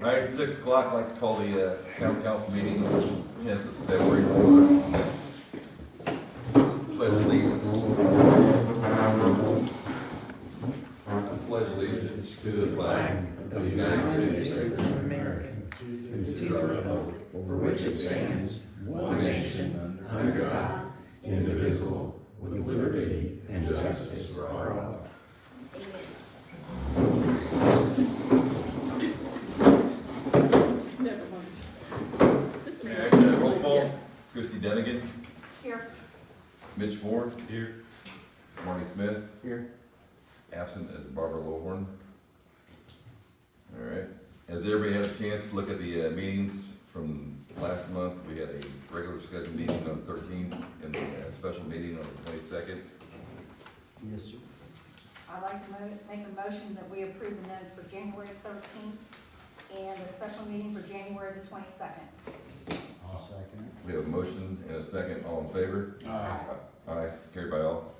All right, 6 o'clock, I'd like to call the town council meeting, 10th of February. Order. Pledge allegiance. I pledge allegiance to the flag of the United States of America, and to the republic for which it stands, one nation, under God, indivisible, with liberty and justice for all. Roll call. Christy Denigan. Here. Mitch Moore. Here. Marty Smith. Here. Absent is Barbara Lowhorn. All right. Has everybody had a chance to look at the meetings from last month? We had a regular scheduled meeting on the 13th and a special meeting on the 22nd. Yes, sir. I'd like to make a motion that we approve the minutes for January 13th and the special meeting for January the 22nd. I'll second it. We have a motion and a second. All in favor? Aye. Aye. Carried by all.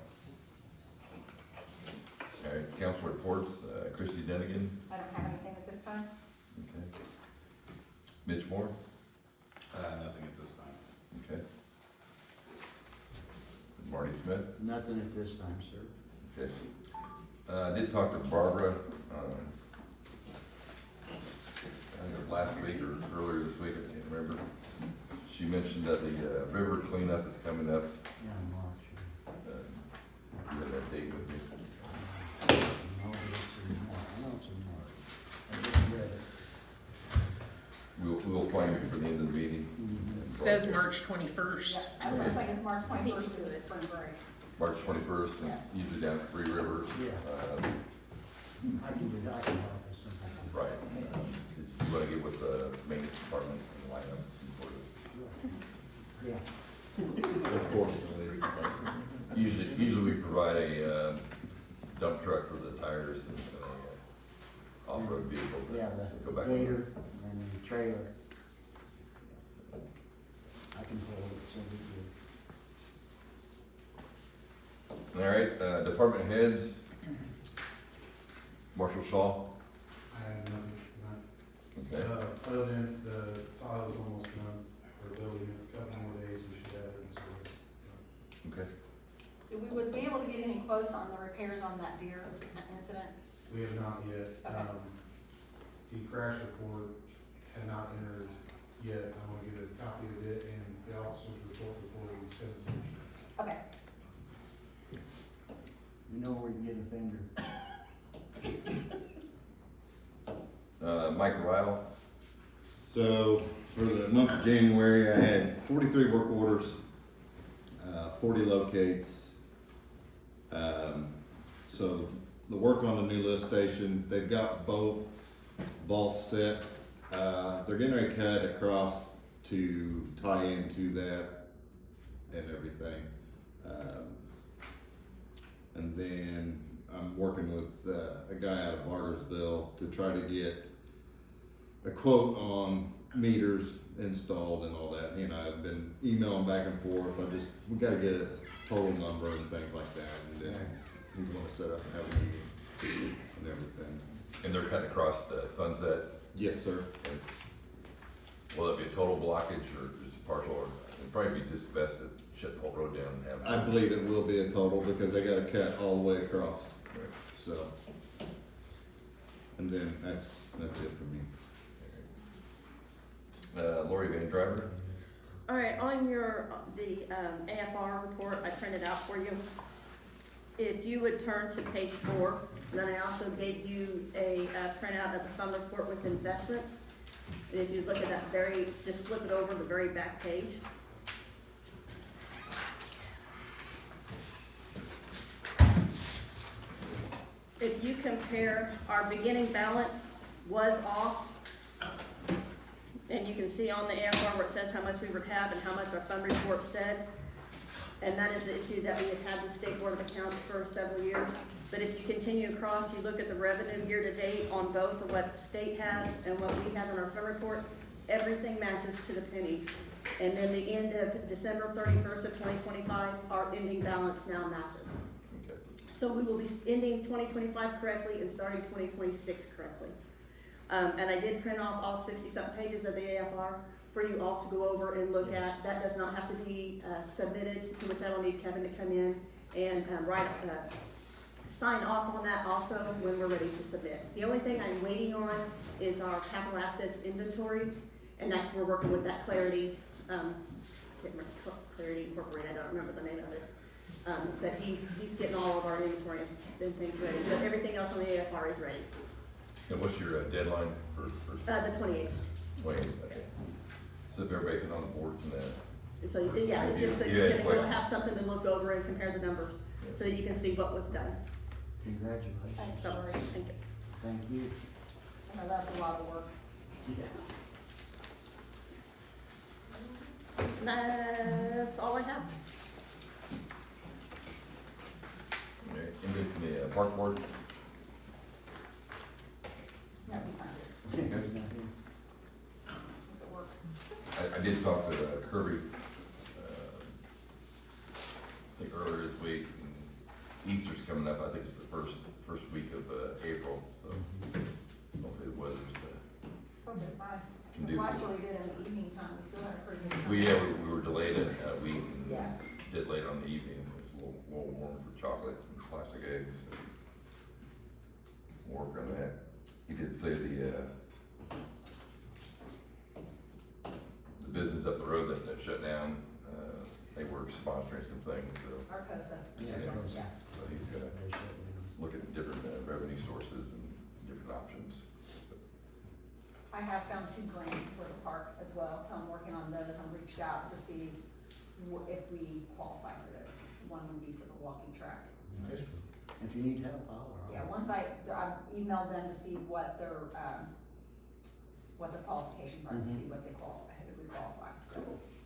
All right. Council reports. Christy Denigan. I don't have anything at this time. Okay. Mitch Moore. Nothing at this time. Okay. Marty Smith. Nothing at this time, sir. Okay. I did talk to Barbara, I think it was last week or earlier this week, I can't remember. She mentioned that the river cleanup is coming up. Yeah, March. You have that date with me. No, it's in March. I know it's in March. I just read it. We'll find it for the end of the meeting. Says March 21st. Yeah, I was gonna say it's March 21st because it's spring break. March 21st, it's usually down at Three Rivers. Yeah. I can do that. I can help us sometime. Right. You wanna get with the maintenance department and line up some sort of. Yeah. Of course. Usually we provide a dump truck for the tires and a off-road vehicle Yeah, to go the back. gator and the trailer. I can pull it, so we All right, department heads. Marshall Shaw. I have nothing, Okay. other than the tile is almost done, or building in a couple more days, we should have it in service. Okay. Was we able to get any quotes on the repairs on that deer incident? We have not yet, Okay. The crash report had not entered yet, I wanna get a copy of it and the officer's report before we send it to insurance. Okay. You know where you can get a fender. Mike Ryle. So for the month of January, I had 43 work orders, 40 locates. So the work on the new lift station, they've got both vaults set. They're getting ready to cut across to tie into that and everything. And then I'm working with a guy out of Bartersville to try to get a quote on meters installed and all that. He and I have been emailing back and forth. We gotta get a total number and things like that. And then he's gonna set up and have a meeting and everything. And they're cutting across Sunset. Yes, sir. Will that be a total blockage or just a partial? Or it'd probably be just best to shut the whole road down and have. I believe it will be a total because they gotta cut all the way across. Right. So. And then that's it for me. Lori Van Driver. All right, on the AFR report I printed out for you, if you would turn to page 4, then I also gave you a printout of the fund report with investments. And if you look at that just flip it over the very back page. If you compare, our beginning balance was off. And you can see on the AFR where it says how much we would have and how much our fund report said. And that is the issue that we have had the State Board of Accounts for several years. But if you continue across, you look at the revenue year to date on both of what the state has and what we have in our fund report, everything matches to the penny. And then the end of December 31st of 2025, our ending balance now matches. Okay. So we will be ending 2025 correctly and starting 2026 correctly. And I did print off all 60-something pages of the AFR for you all to go over and look at. That does not have to be submitted, to which I will need Kevin to come in and sign off on that also when we're ready to submit. The only thing I'm waiting on is our capital assets inventory, and that's, we're working with that Clarity, can't remember, Clarity Incorporated, I don't remember the name of it. But he's getting all of our inventories and things ready, but everything else on the AFR is ready. And what's your deadline for The 28th. 20? Okay. So if everybody can on the board can, So, yeah, it's just so Yeah, you can, questions. you'll have something to look over and compare the numbers, so that you can see what was done. Congratulations. Thanks, So, Lori. thank you. Thank you. I know that's a lot of work. Yeah. That's all I have. anybody from the park board? No, he's not here. He's not here. He's at work. I did talk to Kirby, I think earlier this week, and Easter's coming up, I think it's the first week of April, so hopefully the weather's, Oh, that's nice. Can Because do last some- year we did in the evening time, we still had a pretty good time. we were delayed a week and Yeah. did late on the evening, it was a little warm for chocolate and plastic eggs, so we'll work on that. He did say the business up the road that shut down, they were sponsoring some things, so, Arcosa. Yeah. Yeah. so he's gonna They shut down. look at different revenue sources and different options. I have found 2 grants for the park as well, so I'm working on those. I'm reached out to see if we qualify for those. One would be for the walking track. Nice. If you need help, I'll. Yeah, once I emailed them to see what their qualifications are, to see what they qualify, if we qualify, so,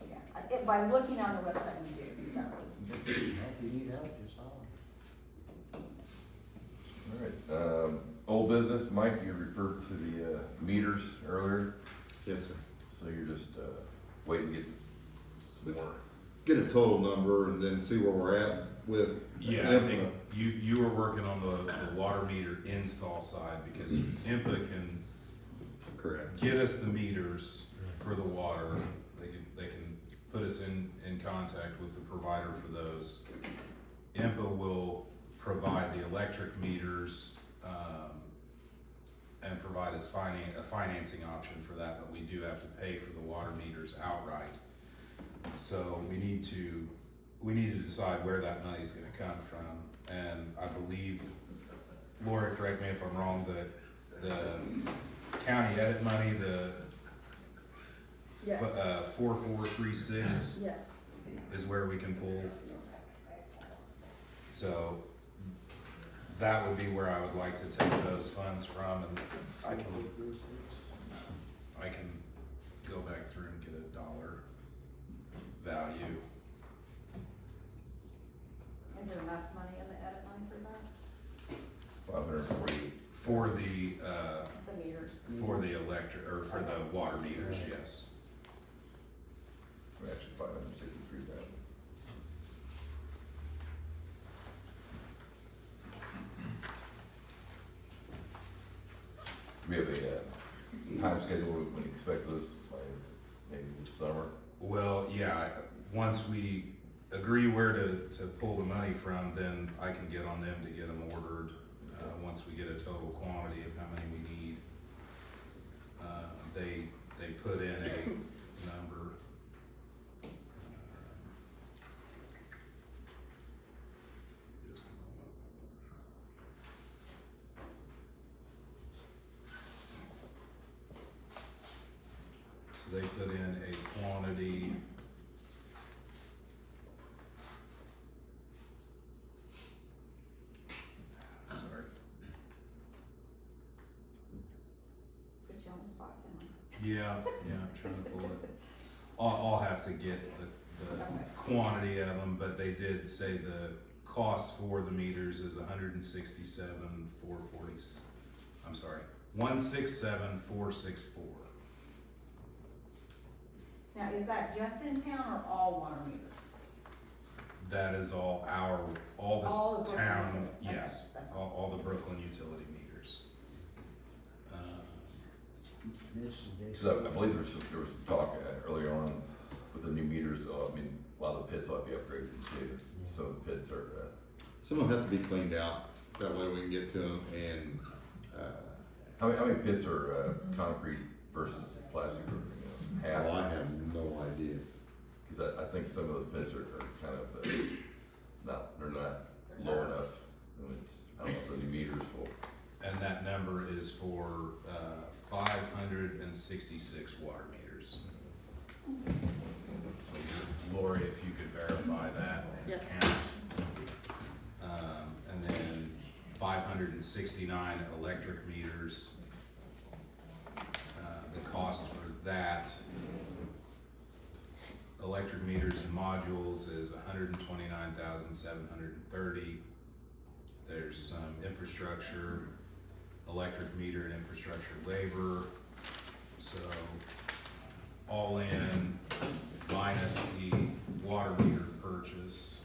yeah. By looking on the website, we do, so. If you need help, just holler. All right, old business, Mike, you referred to the meters earlier, Yes, sir. so you're just waiting to get some more. Get a total number and then see where we're at with. Yeah, I think you were working on the water meter install side, because IMPA can Correct. get us the meters for the water. They can put us in contact with the provider for those. IMPA will provide the electric meters, and provide us a financing option for that, but we do have to pay for the water meters outright. So we need to decide where that money's gonna come from, and I believe, Laura, correct me if I'm wrong, the county edit money, the Yeah. 4436 Yeah. is where we can pull. So that would be where I would like to take those funds from, and I can go back through and get a dollar value. Is there enough money in the edit money for that? 540, For the, The meters? for the electric, or for the water meters, yes. actually 563,000. We have a time schedule when you expect this, by maybe this summer. Well, yeah, once we agree where to pull the money from, then I can get on them to get them ordered, once we get a total quantity of how many we need. They put in a number. Just a moment. So they put in a quantity. Sorry. Put you on the spot, can Yeah, I'm trying to pull it. I'll have to get the Okay. quantity of them, but they did say the cost for the meters is 167,440. I'm sorry, 167,464. Now, is that just in town or all water meters? That is all All the the Brooklyn town, utility, okay, yes, that's all. all the Brooklyn utility meters. Mitch, Jason. So I believe there was talk earlier on with the new meters, I mean, a lot of the pits ought to be upgraded too. So the pits are, Some of them have to be cleaned out, that way we can get to them, and, how many pits are, concrete versus plastic, or, half? oh, I have no idea. Cause I think some of those pits are kind of, they're not low enough. And it's, I don't know if the new meters will, And that number is for, 566 water meters. So Lori, if you could verify that. Yes. count. And then 569 electric meters. The cost for that, electric meters and modules is $129,730. There's some infrastructure, electric meter and infrastructure labor. So all in, minus the water meter purchase.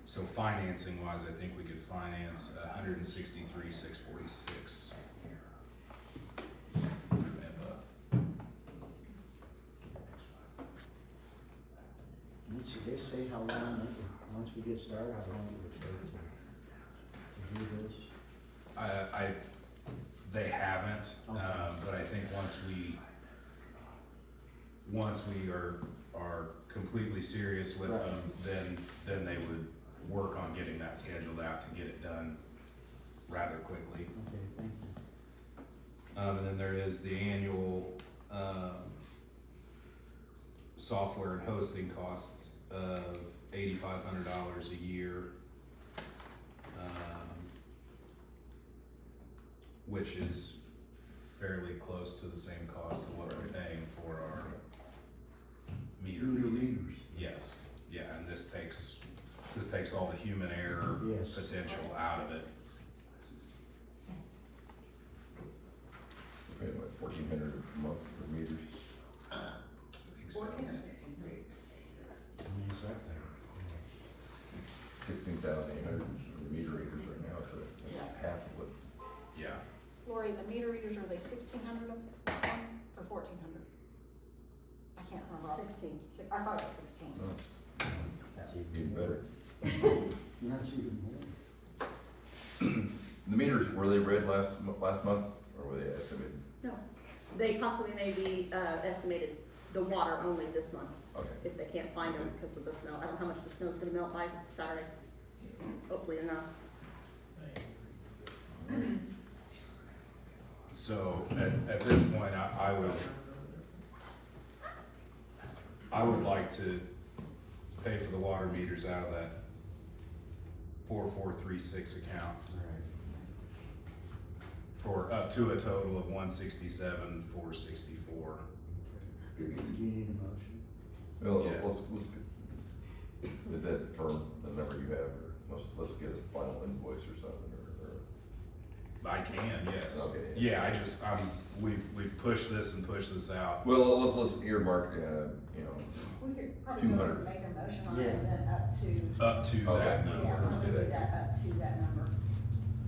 So financing wise, I think we could finance 163,646. Mitch, did they say how long, once we get started, how long it would take to do this? They haven't, Okay. but I think once we are completely serious with Right. them, then they would work on getting that scheduled out to get it done rather quickly. Okay, thank you. And then there is the annual, software and hosting costs of $8,500 a year. Which is fairly close to the same cost of what we're paying for our meter reading. Yes, yeah, and this takes all the human error Yes. potential out of it. paying like 1,400 a month for meters. I think so. 14 or 16? I mean, it's up there. It's 16,800 for the meter readers right now, so it's Yeah. half of what. Yeah, Lori, the meter readers, are they 1,600 or 1,400? I can't remember. 16. I thought it was 16. That's Even better. That's even more. The meters, were they read last month, or were they estimated? No, they possibly may be, estimated the water only this month, Okay. if they can't find them because of the snow. I don't know how much the snow's gonna melt by Saturday. Hopefully enough. so at this point, I would like to pay for the water meters out of that 4436 account Right. for up to a total of 167,464. Do you need a motion? Well, Yeah. let's, is that firm, the number you have, or let's get a final invoice or something, or? I can, yes. Okay. Yeah, we've pushed this and pushed this out. Well, let's earmark, We could probably go ahead 200. and make a motion on Yeah. it and then up to, Up to Okay. that yeah, number. we'll do that up to that number.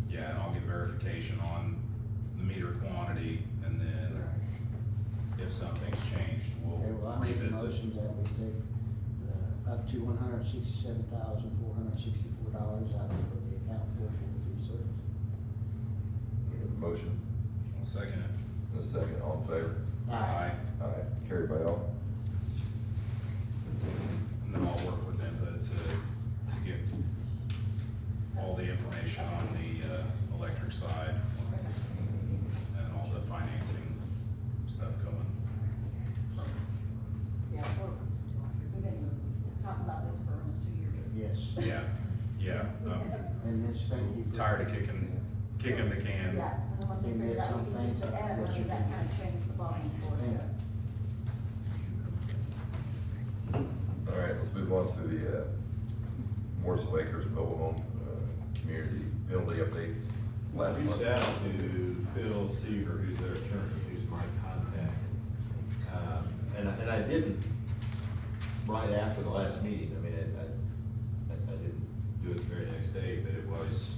Yeah, and I'll get verification on the meter quantity, and then if something's changed, we'll Okay, well, I make a revisit. motion that we take, up to $167,464 out of the account for food service. motion, I'll second it. and a second, all in favor? Aye. Aye, carried by all. And then I'll work with Input to get all the information on the, electric side and all the financing stuff going. Yeah, we've been talking about this for almost 2 years. Yes. Yeah, And Mitch, thank you for. tired of kicking the can. Yeah, and then once we Can figure get it out, we some can just things add that money, you that can- kind of changed the volume for us. Yeah. All right, let's move on to the, Morris Lakers mobile home, community penalty updates. last month. Reached out to Phil Seaver, who's their attorney, who's my contact. And I didn't right after the last meeting, I mean, I didn't do it the very next day, but it was,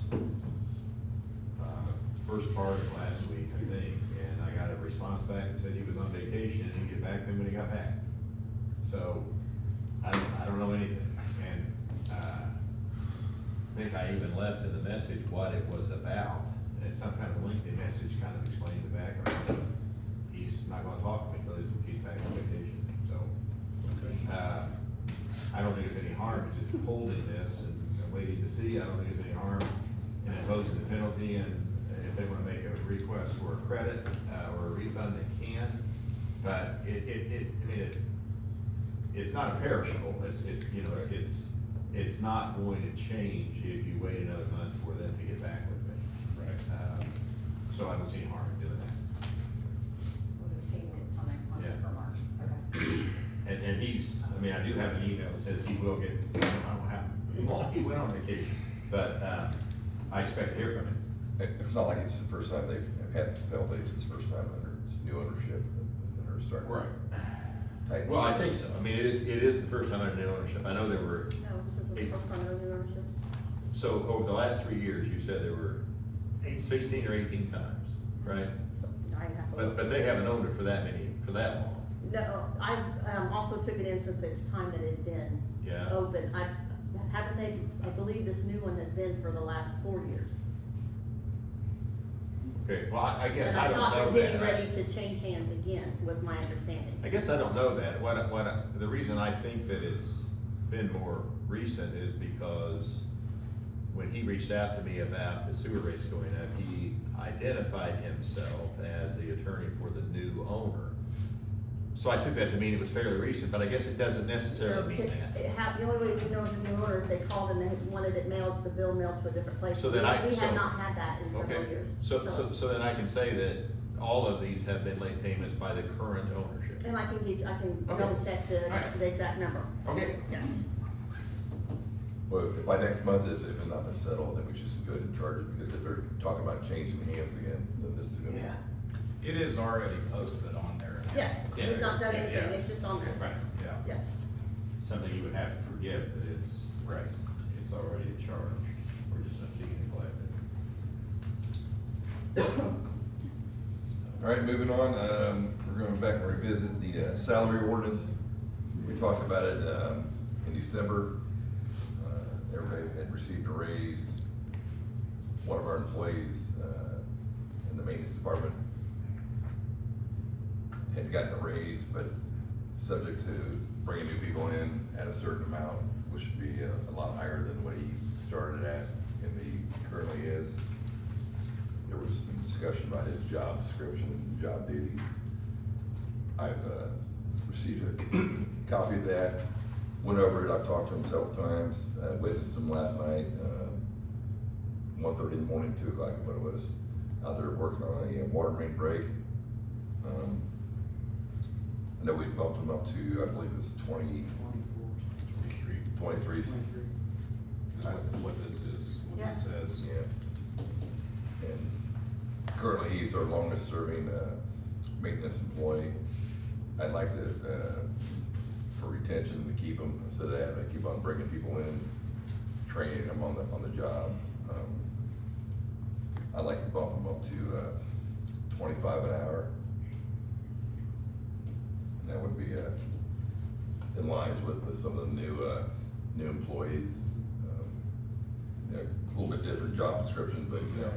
first part of last week, I think, and I got a response back that said he was on vacation and he'd get back to me when he got back. So, I don't know anything, and, I think I even left in the message what it was about. It's some kind of lengthy message, kind of explaining the background. He's not gonna talk to me until he's back on vacation, so. I don't think there's any harm in just holding this and waiting to see. I don't think there's any harm in imposing the penalty, and if they wanna make a request for a credit, or a refund, they can. But it's not a perishable, it's not going to change if you wait another month for them to get back with me. Right. So I don't see harm in doing that. So we'll just table it until next month Yeah. for March, okay. And he's, I mean, I do have an email that says he will get, I don't have, well, he went on vacation, but, I expect to hear from him. It's not like it's the first time they've had this penalty, it's the first time under this new ownership that they're starting. Tighten. Well, I think so. I mean, it is the first time under new ownership. I know there were, No, this is the first time under new ownership. so over the last 3 years, you said there were 16 or 18 times, right? So I have to. But they haven't owned it for that long. No, I, also took it in since it's time that it had been Yeah. open. I believe this new one has been for the last 4 years. Okay, well, I guess And I I don't thought know we're getting that. ready to change hands again, was my understanding. I guess I don't know that. The reason I think that it's been more recent is because when he reached out to me about the sewer rates going up, he identified himself as the attorney for the new owner. So I took that to mean it was fairly recent, but I guess it doesn't necessarily mean that. The only way we know the new owner is they called and they wanted it mailed, the bill mailed to a different place. So then We so- had not had that in several Okay, years. so then I can say that all of these have been late payments by the current ownership. And I can Okay. double check Alright. the exact number. Okay. Yes. Well, if by next month, if it's not been settled, then we should just go ahead and charge it, because if they're talking about changing hands again, then this is gonna. It is already posted on there. Yes, Yeah. we've not done anything, Yeah. it's just on there. Right, yeah. Yes. Something you would have to forgive, but it's already a charge. We're just not seeking to collect it. All right, moving on, we're going back and revisit the salary ordinance. We talked about it in December. Everybody had received a raise. One of our employees in the maintenance department had gotten a raise, but subject to bringing new people in at a certain amount, which would be a lot higher than what he started at and he currently is. There was some discussion about his job description and job duties. I've received a copy of that, went over it, I've talked to him several times, witnessed him last night, 1:30 in the morning, 2 o'clock, what it was, out there working on a water main break. I know we bumped him up to, I believe it's 23. 23 is what this is, what this says. Yeah. And currently, he's our longest serving, maintenance employee. I'd like to, for retention, to keep him, instead of having to keep on bringing people in, training them on the job. I'd like to bump him up to, 25 an hour. And that would be, in lines with some of the new employees. You know, a little bit different job description, but, you know,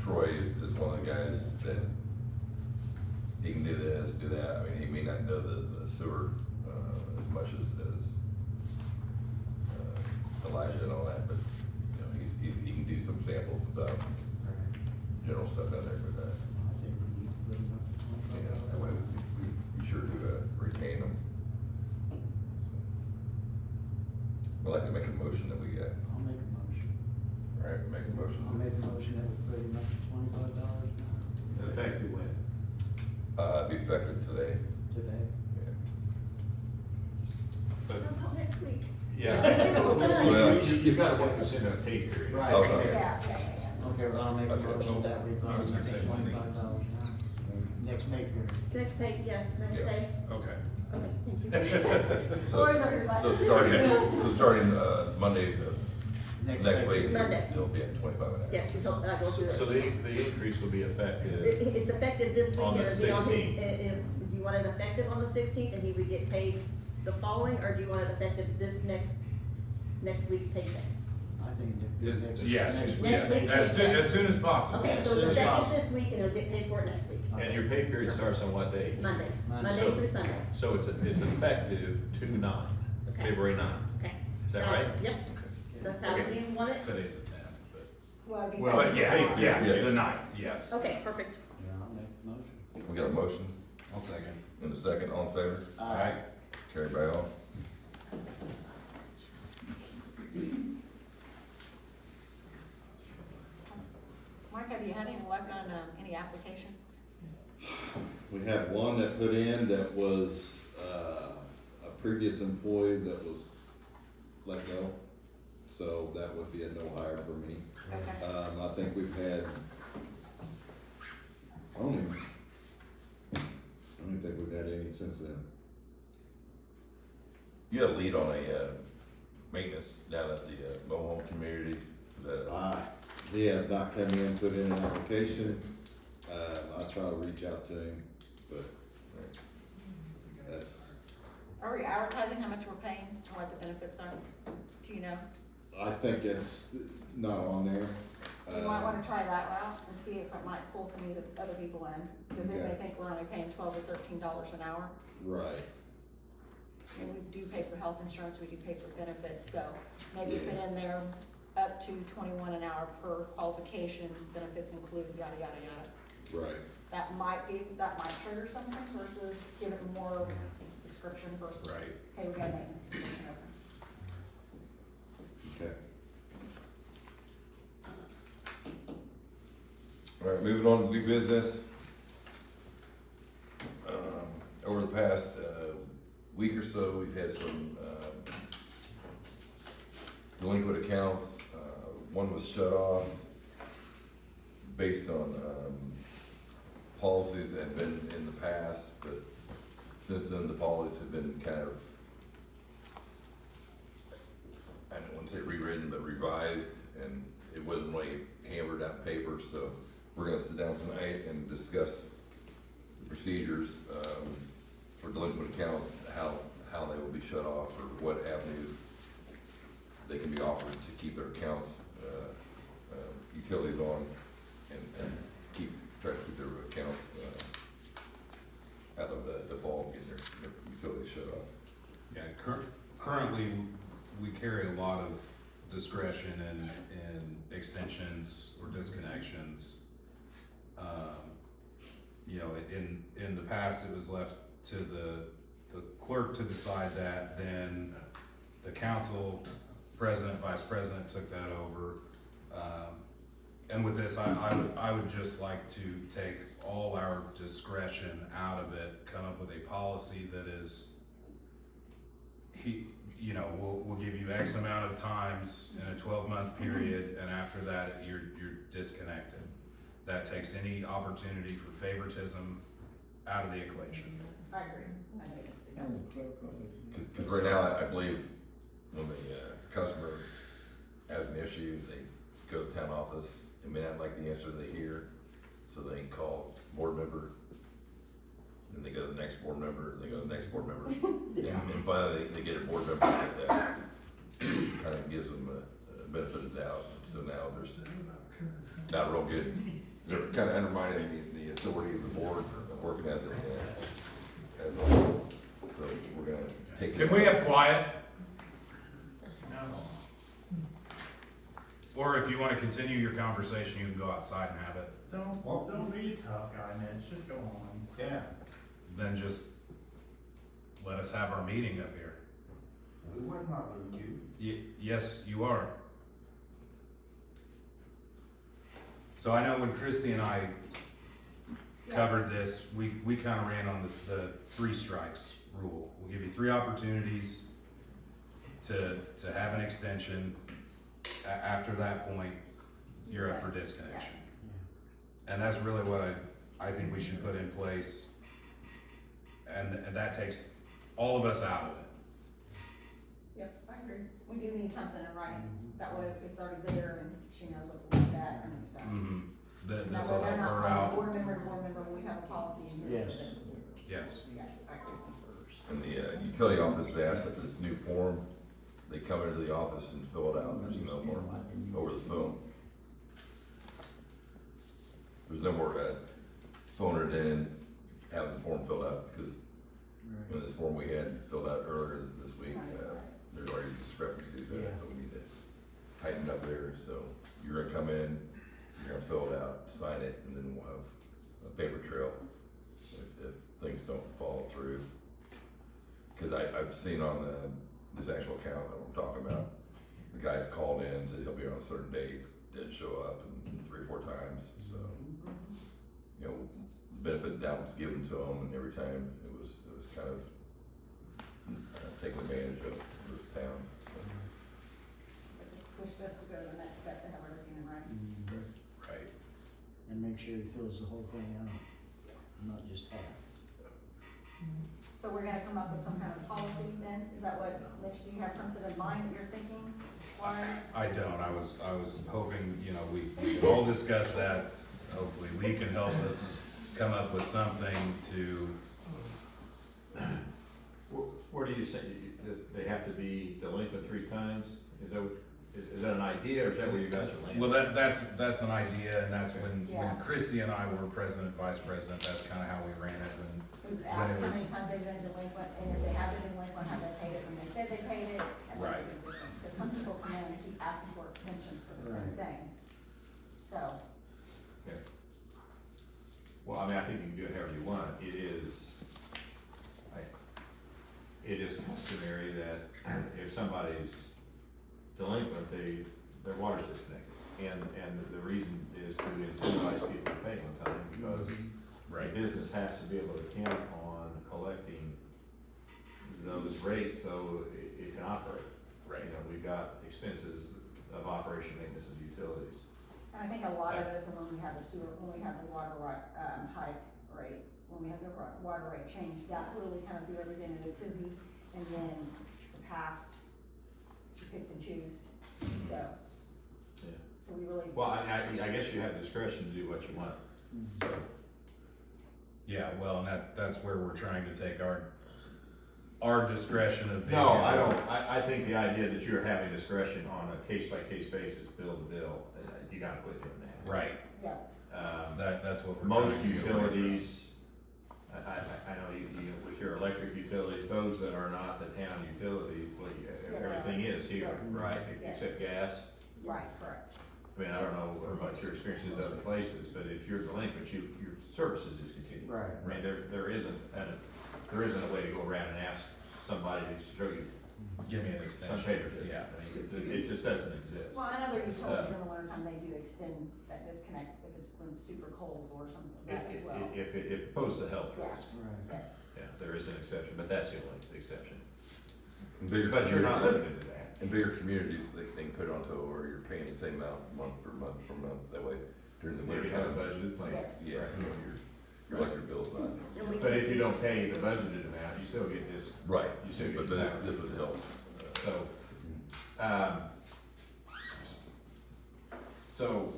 Troy is one of the guys that he can do this, do that. I mean, he may not know the sewer, as much as Elijah and all that, but, you know, he can do some sample stuff, general stuff down there, but, I think we need to bring him up to yeah, 25. that way we sure to retain him. I'd like to make a motion that we get, I'll make a motion. all right, make a motion. I'll make a motion that we put him up to $25 an hour Effective when? Be effective today. today. Yeah. But, Until next week. yeah. Well- You've got to work this into a pay period. Right. Okay. Yeah. Okay, well, I'll make a Okay. motion that we I was gonna say Monday. $25 an hour. Next May period. Next pay, yes, next Yeah. pay. Okay. Okay, thank you. So, Lori's under your so budget. starting, Monday, Next next May week, period. Monday. it'll be at 25 an hour. Yes, you told, I go through So it. the increase will be effective, It's effective this week, On and the it'll be on his, 16th. do you want it effective on the 16th, and he would get paid the following, or do you want it effective this next week's paycheck? I think it'd be Is, next. yeah, next week. Next yes, week. as soon as possible. Okay, so As soon it's as effective possible. this week, and he'll get paid for it next week, and your pay period starts on what day? Mondays, Monday. Mondays through Sunday, So it's effective 2/9, Okay. February 9th. okay? Is that right? Yep, that's how Okay. you want it, Today's the 10th, but. Well, it'd be Well, But yeah, fine. yeah, the 9th, yes. okay, perfect. Yeah, I'll make the motion. We got a motion I'll second. and a second, all in favor? Alright, Carried by all. Mark, have you had any luck on, any applications? We had one that put in that was, a previous employee that was let go. So that would be a no hire for me. Okay. I think we've had, I don't even think we've had any since then. You had a lead on a, maintenance down at the, mobile home community, is that, He has not come in, put in an application. I try to reach out to him, but that's, Are we advertising how much we're paying and what the benefits are? Do you know? I think it's not on there. You might wanna try that route and see if it might pull some other people in, because they may Okay. think we're only paying $12 or $13 an hour. Right, And we do pay for health insurance, we do pay for benefits, so maybe Yeah. put in there up to 21 an hour per qualifications, benefits include, yada, yada, yada. right. That might trigger something versus give it more description versus, right. hey, we got a maintenance position open. Okay. All right, moving on to new business. Over the past, week or so, we've had some, delinquent accounts. One was shut off based on, policies that had been in the past, but since then, the policies have been kind of, I don't want to say rewritten, but revised, and it wasn't really hammered out in paper, so we're gonna sit down tonight and discuss the procedures, for delinquent accounts, how they will be shut off, or what avenues they can be offered to keep their accounts, utilities on, and try to keep their accounts, out of default, getting their utilities shut off. Yeah, currently, we carry a lot of discretion in extensions or disconnections. You know, in the past, it was left to the clerk to decide that, then the council, president, vice president took that over. And with this, I would just like to take all our discretion out of it, come up with a policy that is, you know, we'll give you X amount of times in a 12-month period, and after that, you're disconnected. That takes any opportunity for favoritism out of the equation. I agree, I think it's the guy. Cause right now, I believe when the, customer has an issue, they go to the town office, they may not like the answer they hear, so they can call board member, then they go to the next board member, and they go to the next board member. And finally, they get a board member that kind of gives them a benefit of the doubt, so now there's not real good, they're kind of undermining the authority of the board, working as a whole, so we're gonna take. Can we have quiet? Or if you wanna continue your conversation, you can go outside and have it, Don't be a tough guy, man. It's just go on. Yeah. then just let us have our meeting up here. We're not rude you. Yes, you are. So I know when Christy and I covered this, we kind of ran on the 3 strikes rule. We'll give you 3 opportunities to have an extension. After that point, you're up for disconnection. And that's really what I think we should put in place. And that takes all of us out of it. Yep, I agree. We do need something in writing. That way it's already there and she knows what to look at and stuff. Mm-hmm. That This way will they're help not her calling out. board member to board member when we have a policy in here for Yes. this. Yes. Yeah, I agree. And the utility office has asked that this new form, they come into the office and fill it out, there's no more over the phone. There's no more phoning it in, having the form filled out, because in this form we had filled out earlier this week, there's already discrepancies in it, so we need to tighten it up there, so you're gonna come in, you're gonna fill it out, sign it, and then we'll have a paper trail if things don't follow through. Cause I've seen on this actual account that I'm talking about, the guy's called in, said he'll be on a certain date, didn't show up, and 3 or 4 times, so. You know, benefit and doubt was given to him, and every time it was kind of taking advantage of the town, so. But just pushed us to go to the next step to have everything in writing. Right. And make sure he fills the whole thing out, not just half. So we're gonna come up with some kind of policy then? Is that what, Mitch, do you have something in mind that you're thinking? Wise? I don't, I was hoping, you know, we all discussed that, hopefully we can help us come up with something to, Where do you say that they have to be delinquent 3 times? Is that an idea, or is that where you guys are landing? well, that's an idea, and that's when Yeah. Christy and I were president, vice president, that's kinda how we ran it, and We've When asked it how many was- times they've been delinquent, and if they have been delinquent, have they paid it when they said they paid it? And that's Right. the difference, cause some people come in and keep asking for extensions for the same Right. thing. So, Okay. Well, I mean, I think you can do it however you want. It is customary that if somebody's delinquent, their water's disconnected. And the reason is to incentivize people to pay on time, because the business has to be able to count on collecting those rates so it can operate. Right. You know, we've got expenses of operation, maintenance, and utilities. and I think a lot of those are when we have the sewer, when we have the water right, hike rate, when we have the water rate change, that really kind of threw everything in a tizzy. And then the past, she picked and choose, so. Yeah. So we really. Well, I guess you have discretion to do what you want. So, yeah, well, and that's where we're trying to take our discretion of being. no, I able- don't, I think the idea that you're having discretion on a case-by-case basis, bill to bill, you gotta quit doing that. Right, Yeah, that's what we're Most trying to get away from. utilities, I know you, with your electric utilities, those that are not the town utilities, well, Yeah. everything is here, Yes. right, Yes. except gas. right, correct. I mean, I don't know about your experiences other places, but if you're delinquent, your service is discontinued. Right. I mean, there isn't a way to go around and ask somebody to show you Give me an some extension. favoritism. Yeah. I mean, it just doesn't exist. Well, I know there are utilities in the wintertime, they do extend that disconnect if it's when it's super cold or something like that as well. If it poses a health Yeah. risk, Right. yeah, there is an exception, but that's the only exception. In bigger But you're not communities- limited to that. In bigger communities, they can put it onto where you're paying the same amount month per month per month, that way during the winter Maybe have a time. budgeted plan. Yes. Yeah, so your electric bill's not. And we But can- if you don't pay the budgeted amount, you still get this, Right, You still but get this, that. this would help. So,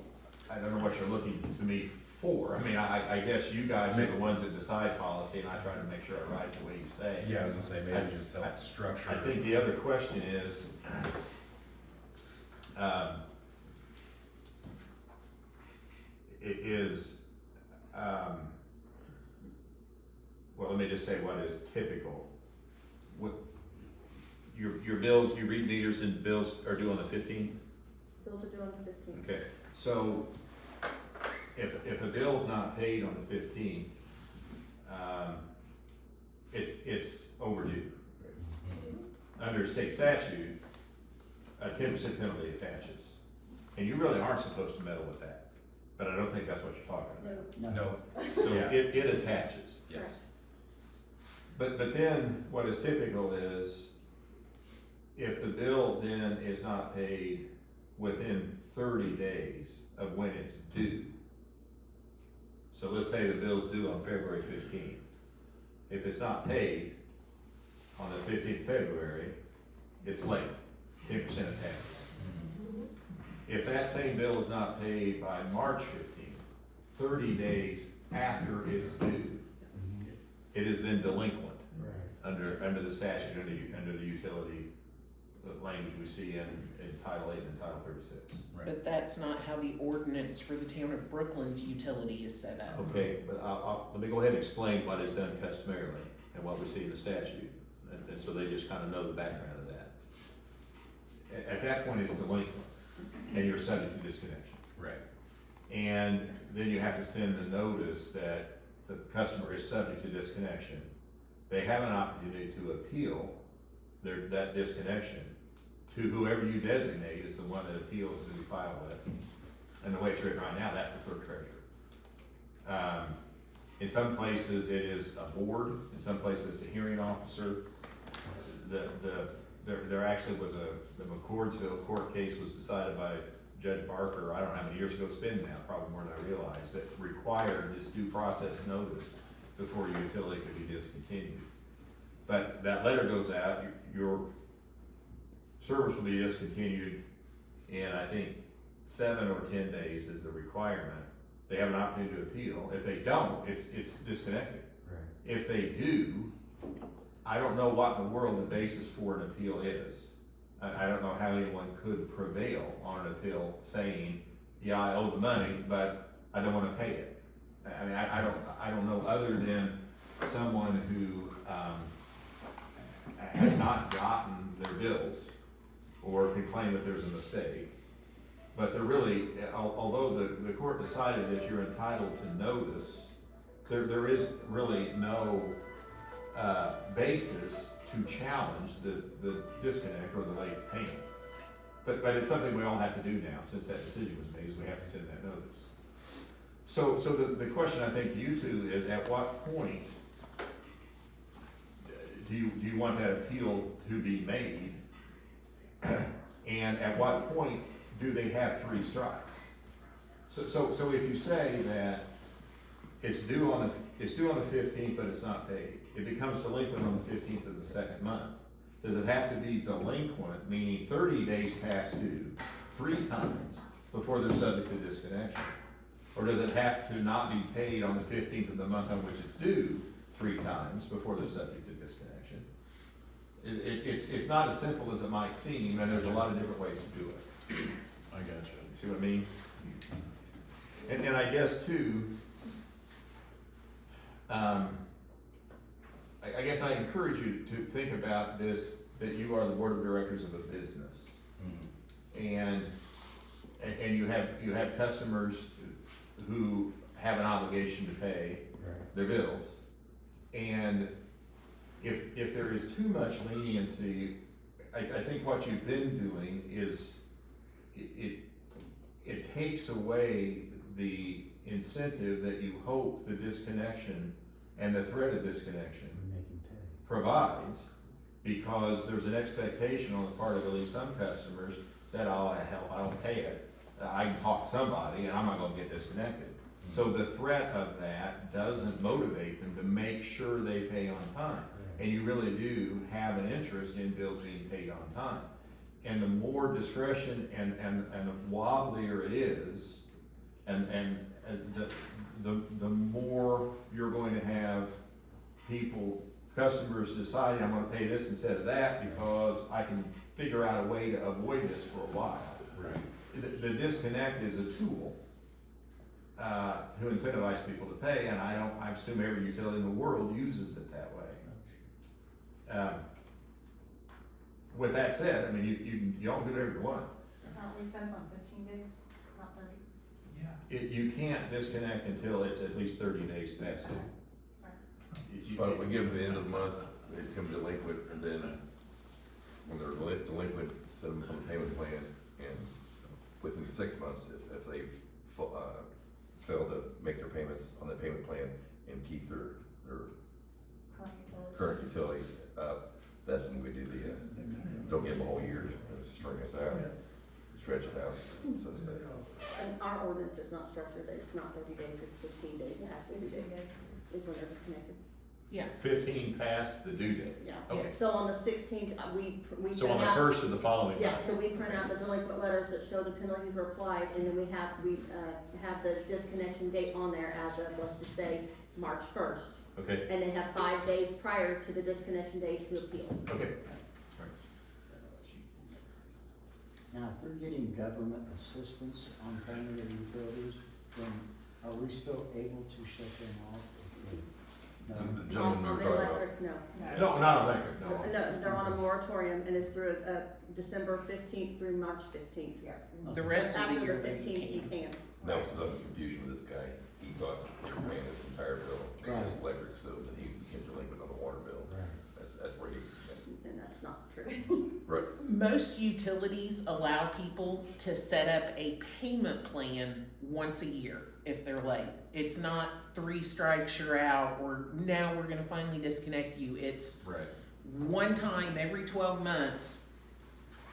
I don't know what you're looking to me for. I mean, I guess you guys are the ones that decide policy, and I try to make sure I write the way you say. Yeah, I was gonna say, maybe just help structure. I think the other question is, well, let me just say what is typical. What, your bills, you read meters and bills are due on the 15th? Bills are due on the 15th. Okay, so if a bill's not paid on the 15th, it's overdue. Under state statute, a 10% penalty attaches. And you really aren't supposed to meddle with that, but I don't think that's what you're talking about. No, So Yeah. it attaches. yes, But then what is typical is if the bill then is not paid within 30 days of when it's due. So let's say the bill's due on February 15th. If it's not paid on the 15th of February, it's late, 10% of tax. If that same bill is not paid by March 15th, 30 days after it's due, it is then delinquent under the statute, under the utility language we see in Title 8 and Title 36. But that's not how the ordinance for the town of Brooklyn's utility is set up. Okay, but let me go ahead and explain what is done customarily and what we see in the statute, and so they just kind of know the background of that. At that point, it's delinquent, and you're subject to disconnection. Right. And then you have to send a notice that the customer is subject to disconnection. They have an opportunity to appeal that disconnection to whoever you designate as the one that appeals to be filed with. And the way it's written right now, that's the clerk treasurer. In some places, it is a board. In some places, it's a hearing officer. There actually was the McCordsville court case was decided by Judge Barker, I don't know how many years ago it's been now, probably more than I realized, that required this due process notice before your utility could be discontinued. But that letter goes out, your service will be discontinued in, I think, 7 or 10 days is the requirement. They have an opportunity to appeal. If they don't, it's disconnected. Right. If they do, I don't know what in the world the basis for an appeal is. I don't know how anyone could prevail on an appeal saying, yeah, I owe the money, but I don't wanna pay it. I mean, I don't know other than someone who, has not gotten their bills or can claim that there's a mistake. But they're really, although the court decided that you're entitled to notice, there is really no basis to challenge the disconnect or the late payment. But it's something we all have to do now, since that decision was made, is we have to send that notice. So the question I think to you two is, at what point do you want that appeal to be made? And at what point do they have 3 strikes? So if you say that it's due on the 15th, but it's not paid, it becomes delinquent on the 15th of the second month. Does it have to be delinquent, meaning 30 days past due, 3 times before they're subject to disconnection? Or does it have to not be paid on the 15th of the month on which it's due 3 times before they're subject to disconnection? It's not as simple as it might seem, and there's a lot of different ways to do it. I got you. See what I mean? And I guess too, I guess I encourage you to think about this, that you are the board of directors of a business. And you have customers who have an obligation to pay their bills. And if there is too much leniency, I think what you've been doing is it takes away the incentive that you hope the disconnection and the threat of disconnection provides, because there's an expectation on the part of at least some customers that, oh, hell, I don't pay it, I can talk to somebody and I'm not gonna get disconnected. So the threat of that doesn't motivate them to make sure they pay on time. And you really do have an interest in bills being paid on time. And the more discretion and the wobblier it is, and the more you're going to have customers deciding, I'm gonna pay this instead of that because I can figure out a way to avoid this for a while. Right. The disconnect is a tool to incentivize people to pay, and I assume every utility in the world uses it that way. With that said, I mean, you all do whatever you want. We set them on 15 days, not 30. Yeah. You can't disconnect until it's at least 30 days past due. But if we give them the end of the month, they become delinquent, and then when they're delinquent, set them on a payment plan, and within 6 months, if they've failed to make their payments on that payment plan and keep their current utility up, that's when we do the, don't give them a whole year to string us out. stretch it out, so to say. And our ordinance is not structured, that it's not 30 days, it's 15 days past the due date, is when they're disconnected. 15 past the due date. Yeah. Okay. So on the 16th, we So on print the out- first of the following Yeah, month. so we print out the delinquent letters that show the penalties were applied, and then we have the disconnection date on there as of, let's just say, March 1st. Okay, And they have 5 days prior to the disconnection date to appeal. okay. Now, if they're getting government assistance on payment of utilities, then are we still able to shut them off? No. The gentleman we On were the talking about. electric, no. No, not electric, no. No, they're on a moratorium, and it's through, December 15th through March 15th. Yeah. The rest of the After year the they 15th, you can. can. That was some confusion with this guy. He thought they were paying his entire bill, his electric, so that he became delinquent on the water bill. Right. That's where he, And that's not true. right. Most utilities allow people to set up a payment plan once a year if they're late. It's not 3 strikes, you're out, or now we're gonna finally disconnect you. It's Right. one time every 12 months.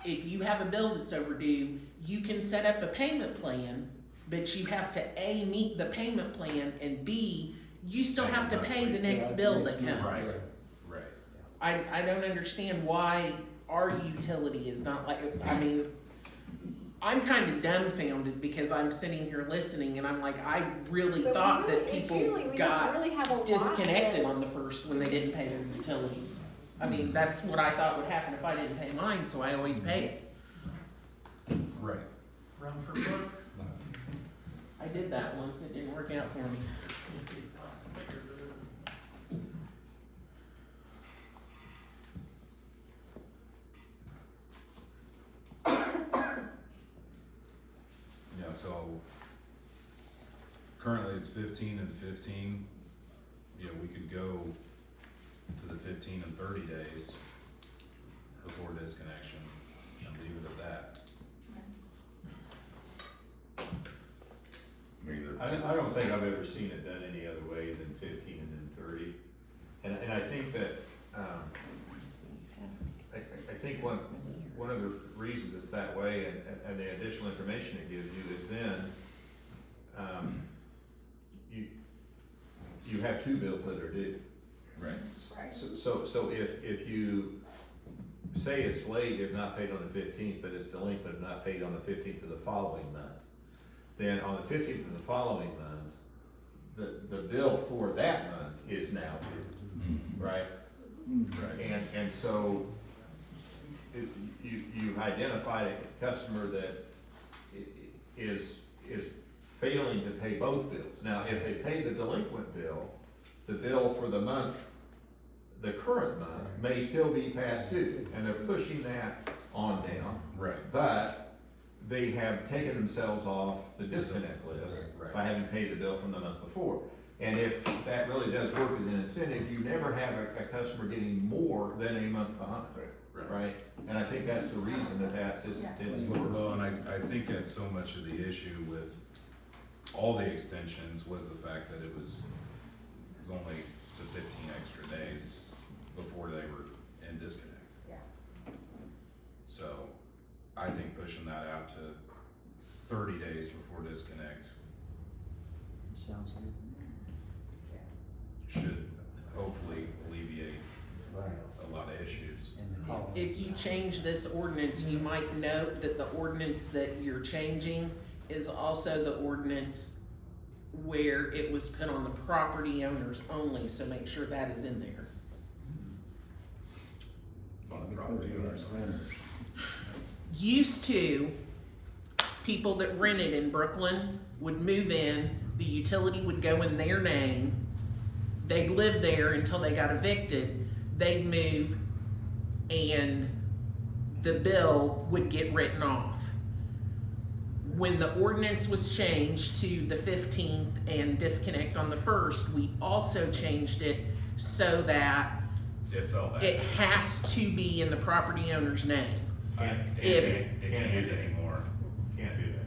If you have a bill that's overdue, you can set up a payment plan, but you have to A, meet the payment plan, and B, you still have to pay the next bill that comes. Right. I don't understand why our utility is not like, I mean, I'm kind of dumbfounded because I'm sitting here listening and I'm like, I really But we thought that really- it's people really- we don't got really have a lot disconnected that- on the first when they didn't pay their utilities. I mean, that's what I thought would happen if I didn't pay mine, so I always pay it. Right. Run for clerk. I did that once, it didn't work out for me. Yeah, so currently it's 15 and 15. You know, we could go to the 15 and 30 days before disconnection and leave it at that. I don't think I've ever seen it done any other way than 15 and then 30. And I think that, I think one of the reasons it's that way and the additional information it gives you is then, you have 2 bills that are due. Right. Right. So if you say it's late, if not paid on the 15th, but it's delinquent, if not paid on the 15th of the following month, then on the 15th of the following month, the bill for that month is now due, right? Right. And so you've identified a customer that is failing to pay both bills. Now, if they pay the delinquent bill, the bill for the month, the current month, may still be past due, and they're pushing that on down. Right. But they have taken themselves off the disconnect list Right. by having paid the bill from the month before. And if that really does work as an incentive, you never have a customer getting more than a month behind, right? And I think that's the reason that that's it's Well, and I think that's so much of the issue with all the extensions was the fact that it was only the 15 extra days before they were in disconnect. Yeah. So I think pushing that out to 30 days before disconnect Sounds good. should hopefully alleviate Right. a lot of issues. And the call. If you change this ordinance, you might note that the ordinance that you're changing is also the ordinance where it was put on the property owners only, so make sure that is in there. On the property owners. Used to, people that rented in Brooklyn would move in, the utility would go in their name, they'd live there until they got evicted, they'd move, and the bill would get written off. When the ordinance was changed to the 15th and disconnect on the 1st, we also changed it so that It fell back. it has to be in the property owner's name. It can't anymore. Can't do that.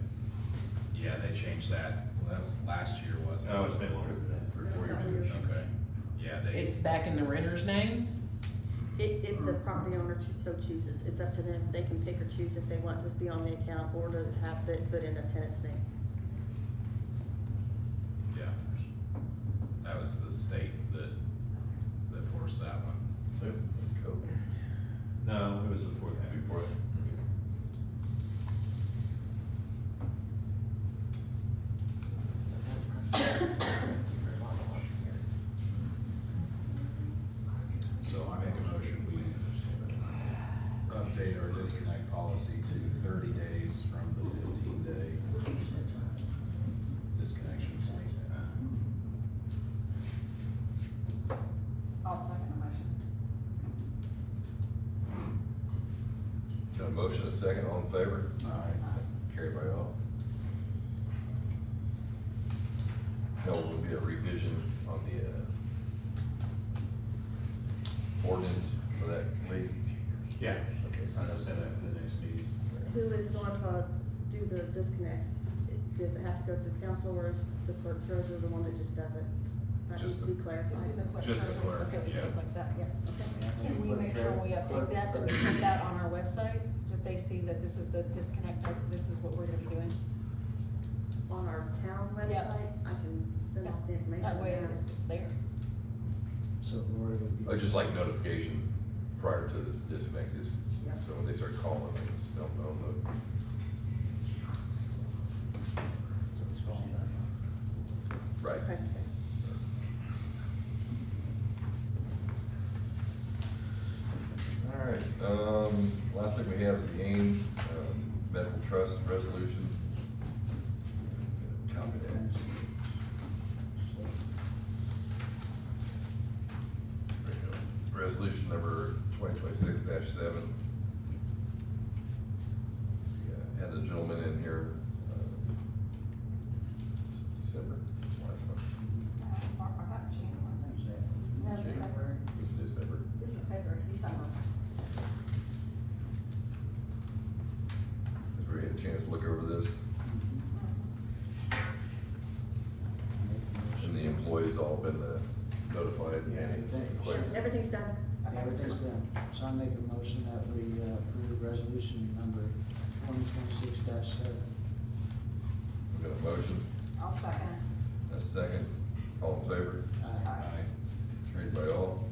Yeah, they changed that. Well, that was last year, wasn't it? Oh, it's been longer than that. 3 or 4 years. Okay. Yeah, they. It's back in the renter's names. If the property owner so chooses, it's up to them, they can pick or choose if they want to be on the account or to have it put in a tenant's name. Yeah. That was the state that forced that one. It was COVID. No, it was before that. Before, So I make a motion, we update our disconnect policy to 30 days from the 15-day disconnection point. I'll second the motion. got a motion, a second, all in favor? Aye. Carried by all. No, will be a revision on the, ordinance for that, please? Yeah, okay, I'll set that for the next meeting. Who is going to do the disconnects? Does it have to go through council or is the clerk treasurer the one that just does it? That needs Just to be Just clarified. do the clerk. Just the clerk, Okay, yeah. just like that, yeah, okay. Yeah, Can we make sure we update that we put that on our website, that they see that this is the disconnect, that this is what we're gonna be doing? On our town website, I can send out the information. That way on that. it's there. So Lori would be. Oh, just like notification prior to the disconnect is, Yeah. so when they start calling, they just don't know. So it's falling back. Right. Okay. All right, last thing we have is the AIM, medical trust resolution. Copy that. There you go. Resolution number 2026-7. Yeah, had the gentleman in here, December, last month, Mark, I got January. No, December. December. This is February, December. Has we had a chance to look over this, and the employees all been notified? Yeah, everything. Clear? Everything's done. Everything's done. So I make a motion that we approve resolution number 2026-7. We got a motion, I'll second. a second, all in favor? Aye. Carried by all.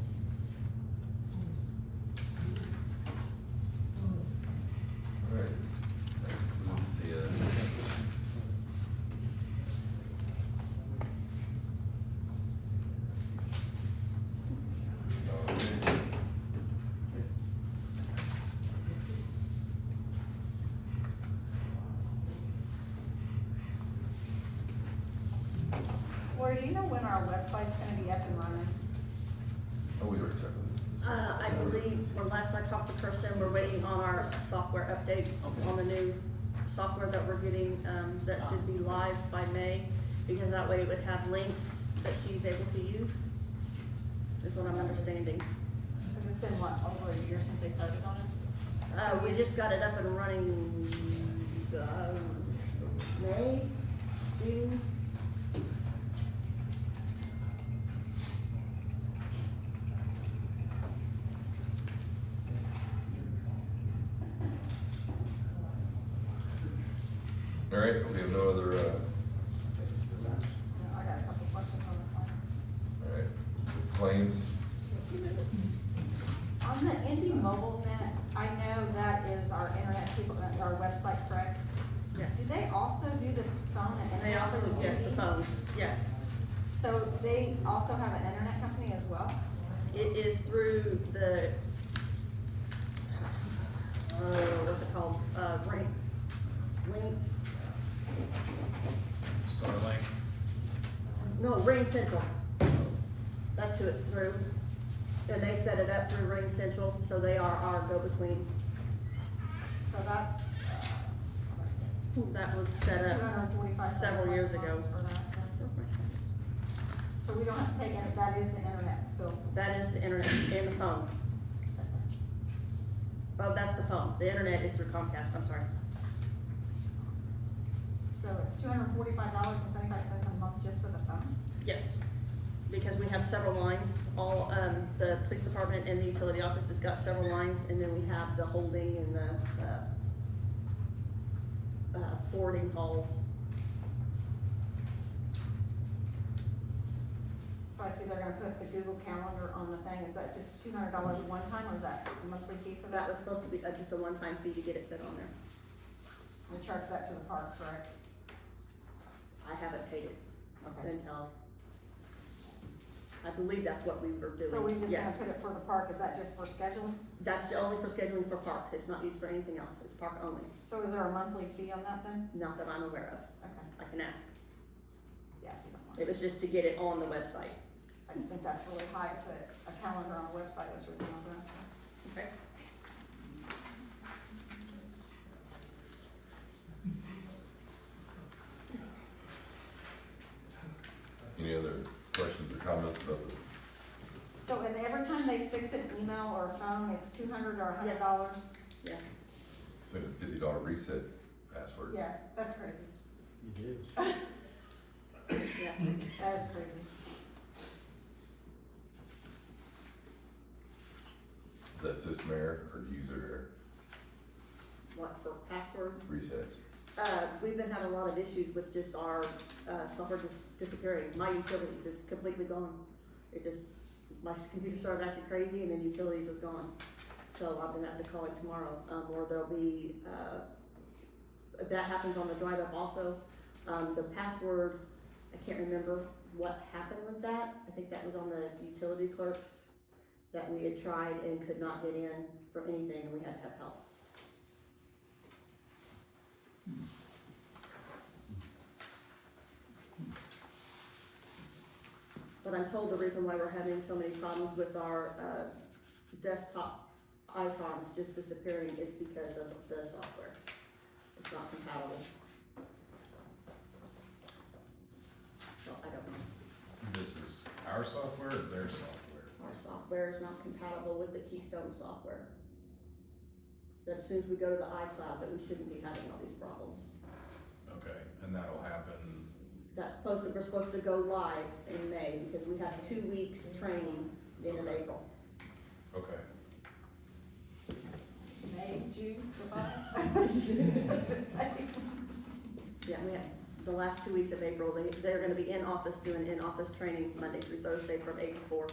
All right. That concludes the, Lori, do you know when our website's gonna be up and running? oh, we already talked about this. I believe, when last I talked to Kirsten, we're waiting on our software updates on the new software that we're getting, that should be live by May, because that way it would have links that she's able to use, is what I'm understanding. Cause it's been, what, over a year since they started on it? We just got it up and running, May, June. All right, we have no other, I got a couple questions on the plans. all right, claims, On the Indy Mobile Net, I know that is our internet people, our website, correct? Yes. Do they also do the phone and And they internet? also, for yes, the Indy? phones, yes. So they also have an internet company as well? It is through the, what's it called, Link, Starlink. no, Ring Central. That's who it's through. And they set it up through Ring Central, so they are our go-between. So that's, That was set up $245 several years ago. for that. So we don't have to pay, that is the internet bill. That is the internet and the phone. Oh, that's the phone. The internet is through Comcast, I'm sorry. So it's $245.75 a month just for the phone? Yes, because we have several lines all, the police department and the utility office has got several lines, and then we have the holding and the, forwarding calls. So I see they're gonna put the Google Calendar on the thing, is that just $200 one time, or is that a monthly fee for That that? was supposed to be just a one-time fee to get it put on there. We charge that to the park, correct? I haven't paid it Okay. until, I believe that's what we were doing. So we just gonna Yes. put it for the park, is that just for scheduling? That's only for scheduling for park, it's not used for anything else, it's park only, So is there a monthly fee on that then? not that I'm aware of, Okay, I can ask. yeah, if you don't mind. It was just to get it on the website. I just think that's really high to put a calendar on a website, that's what I was asking. Okay. Any other questions or comments about the, So, and every time they fix an email or a phone, it's $200 or $100? Yes. send a $50 reset password? Yeah, that's crazy. It is. Yes. That is crazy. Is that system error or user What, for password? error resets? We've been having a lot of issues with just our, software just disappearing. My utilities is completely gone. It just, my computer started acting crazy and then utilities is gone. So I'm gonna have to call it tomorrow, or there'll be, that happens on the drive up also. The password, I can't remember what happened with that. I think that was on the utility clerks that we had tried and could not get in for anything, and we had to have help. But I'm told the reason why we're having so many problems with our, desktop icons just disappearing is because of the software. It's not compatible. So I don't know. This is our software or their software? Our software is not compatible with the Keystone software. That as soon as we go to the iCloud, that we shouldn't be having all these problems. Okay, and that'll happen, We're supposed to go live in May because we have 2 weeks of training in April. okay. May, June, July? Yeah, we have the last 2 weeks of April, they're gonna be in office doing in-office training Monday through Thursday from 8 to 4.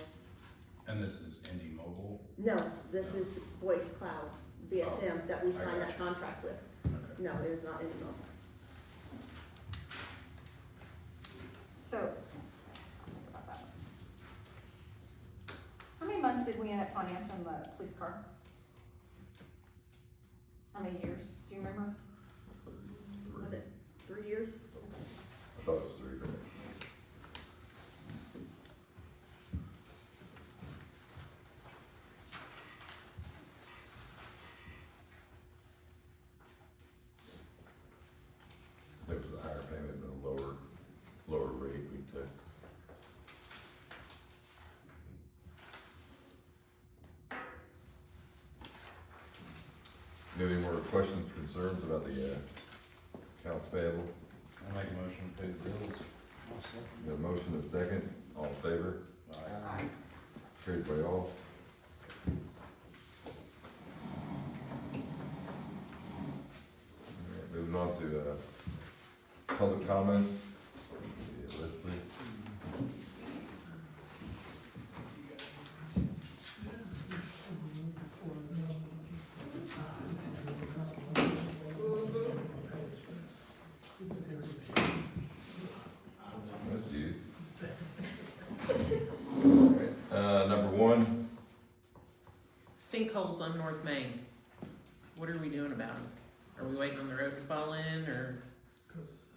And this is Indy Mobile? No, this is Voice Cloud, VSM, that we I signed that gotcha. contract with. Okay. No, it is not anymore. So, how many months did we end up financing the police car? How many years? Do you remember? So it's Was three. it 3 years? I thought it was 3, but it was a higher payment and a lower rate we took. Any more questions, concerns about the accounts payable? I make a motion to pay the bills. I'll second. Got a motion and a second, all in favor? Aye. Carried by all. Alright, moving on to, public comments. Yeah, list, please. That's you. Alright, number one, Sinkholes on North Main. What are we doing about them? Are we waiting on the road to fall in, or?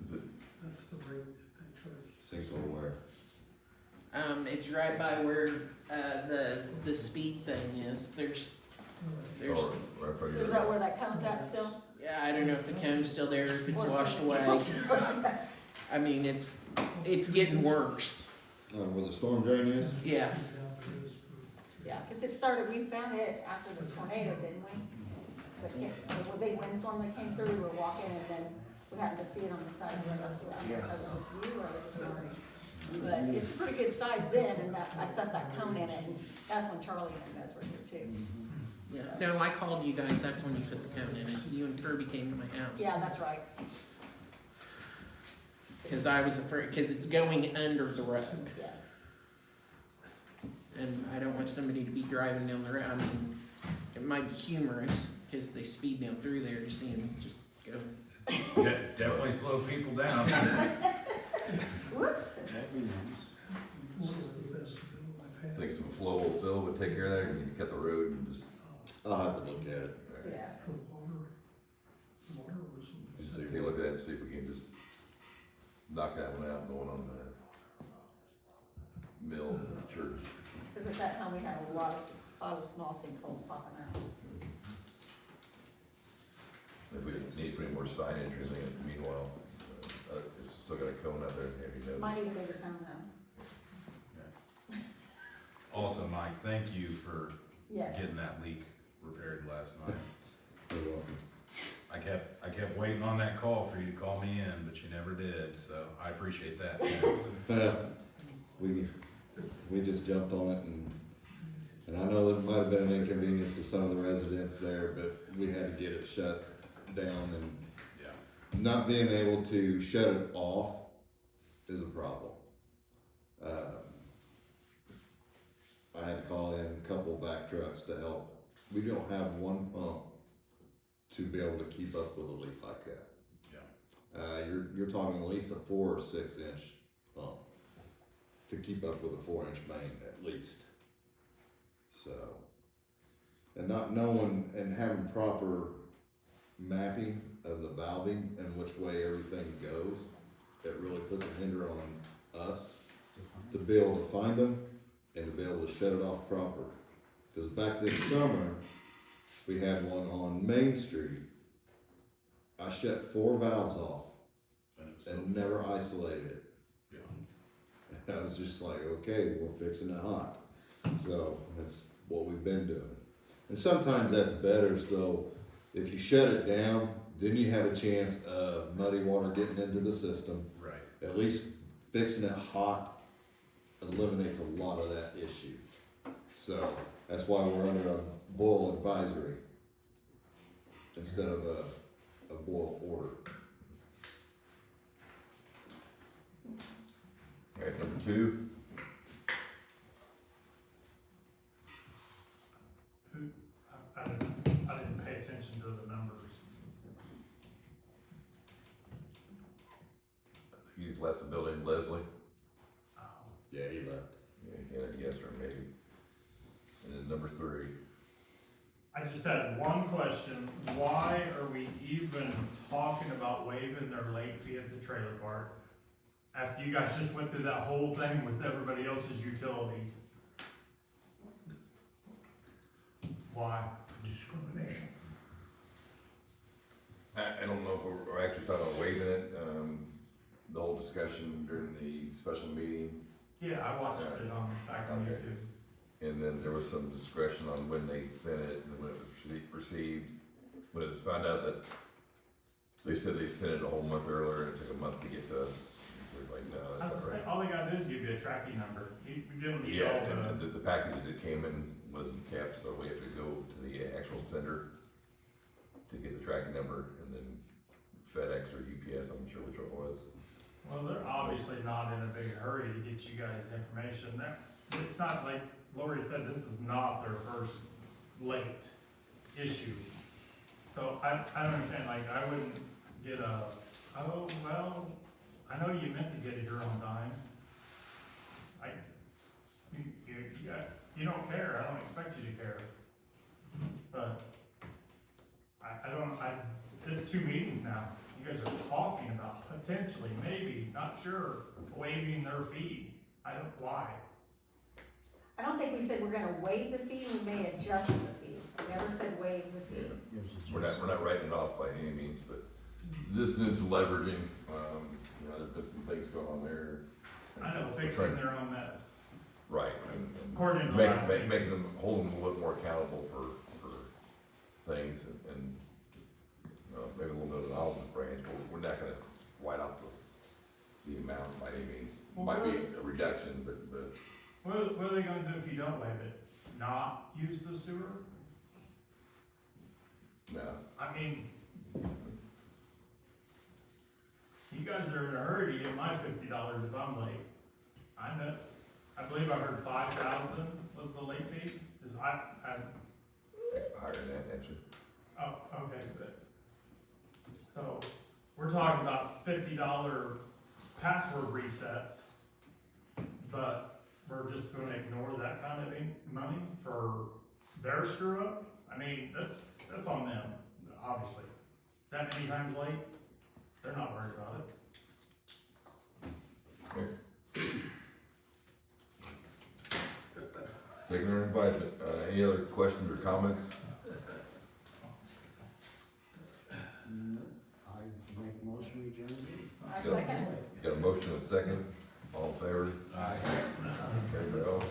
is it That's the rate that they charge. sinkhole where? It's right by where, the speed thing is. There's, Oh, right in front of Is your. that where that cone's at still? yeah, I don't know if the cone's still there, if it's washed away. I mean, it's getting worse. Where the storm drain is? Yeah. Yeah, cause it started, we found it after the tornado, didn't we? The big windstorm that came through, we were walking and then we happened to see it on the side of the road. I don't know if it was you or was it Marty? but it's a pretty good size then, and that, I set that cone in it, and that's when Charlie and them guys were here too. Yeah, So- no, I called you guys, that's when you put the cone in it, you and Kirby came to my house. Yeah, that's right. Cause I was afraid, cause it's going under the road, Yeah. and I don't want somebody to be driving down the road, I mean, it might be humorous, cause they speed down through there, to see them just go. Definitely slow people down. Whoops. That'd be nice. Think some flowable fill would take care of that, or you can cut the road and just. I'll have to look at it. Yeah. Just take a look at that and see if we can just knock that one out going on the mill and the church. Cause at that time, we had a lot of small sinkholes popping out. If we need to put any more signage or anything, meanwhile, it's still got a cone out there, have you Might noticed? need a bigger cone though. Also, Mike, thank you for Yes. getting that leak repaired last night. You're welcome. I kept waiting on that call for you to call me in, but you never did, so I appreciate that. We just jumped on it and I know that might have been an inconvenience to some of the residents there, but we had to get it shut down, and Yeah. not being able to shut it off is a problem. I had to call in a couple back trucks to help. We don't have one pump to be able to keep up with a leak like that. Yeah. You're talking at least a 4 or 6 inch pump to keep up with a 4-inch main at least. So, and not knowing and having proper mapping of the valving and which way everything goes, it really puts a hinder on us to be able to find them and to be able to shut it off proper. Because back this summer, we had one on Main Street. I shut 4 valves off And it was and never isolated it. Yeah. I was just like, okay, we're fixing it hot. So that's what we've been doing. And sometimes that's better, so if you shut it down, then you have a chance of muddy water getting into the system. Right. At least fixing it hot eliminates a lot of that issue. So that's why we're under a boil advisory instead of a boil order. Alright, number 2, I didn't pay attention to the numbers. he's left the building, Leslie, Yeah, he left. yeah, yes or maybe. And then number 3, I just had one question, why are we even talking about waiving their late fee at the trailer park? After you guys just went through that whole thing with everybody else's utilities? Why? Discrimination. I don't know if we're actually talking about waiving it, the whole discussion during the special meeting. Yeah, I watched it on back on Okay. YouTube. And then there was some discretion on when they sent it and when it was received. When it was found out that they said they sent it a whole month earlier and it took a month to get to us. We're like, no, I was that's not saying, right. all they gotta do is give you a tracking number. You give them Yeah, all and the package that came in wasn't kept, so we have to go to the actual sender to get the tracking number, and then FedEx or UPS, I'm not sure which one it was. well, they're obviously not in a big hurry to get you guys information. It's not like Lori said, this is not their first late issue. So I don't understand, like, I wouldn't get oh, well, I know you meant to get it here on time. You don't care, I don't expect you to care. But it's 2 meetings now. You guys are talking about potentially, maybe, not sure, waiving their fee. Why? I don't think we said we're gonna waive the fee, we may adjust the fee. We never said waive the fee. We're not writing it off by any means, but this is leveraging, there's been some things going on there. I know, We're fixing trying- their own mess. Right, and According to the last meeting. making them, holding them a little more accountable for things, and maybe a little bit of an olive branch, but we're not gonna write off the amount by any means. Might be a reduction, but What are they gonna do if you don't waive it? Not use the sewer? no. I mean, you guys are in a hurry to get my $50 if I'm late. I know, I believe I heard 5,000 was the late fee, Higher than that, actually. oh, okay, good. So, we're talking about $50 password resets, but we're just gonna ignore that kind of money for their screw up? I mean, that's on them, obviously. That many times late, they're not worried about it. Taking their advisement. Any other questions or comments? No, I make a motion, we adjourn. I second. Got a motion and a second. All in favor? Aye. Carry it all.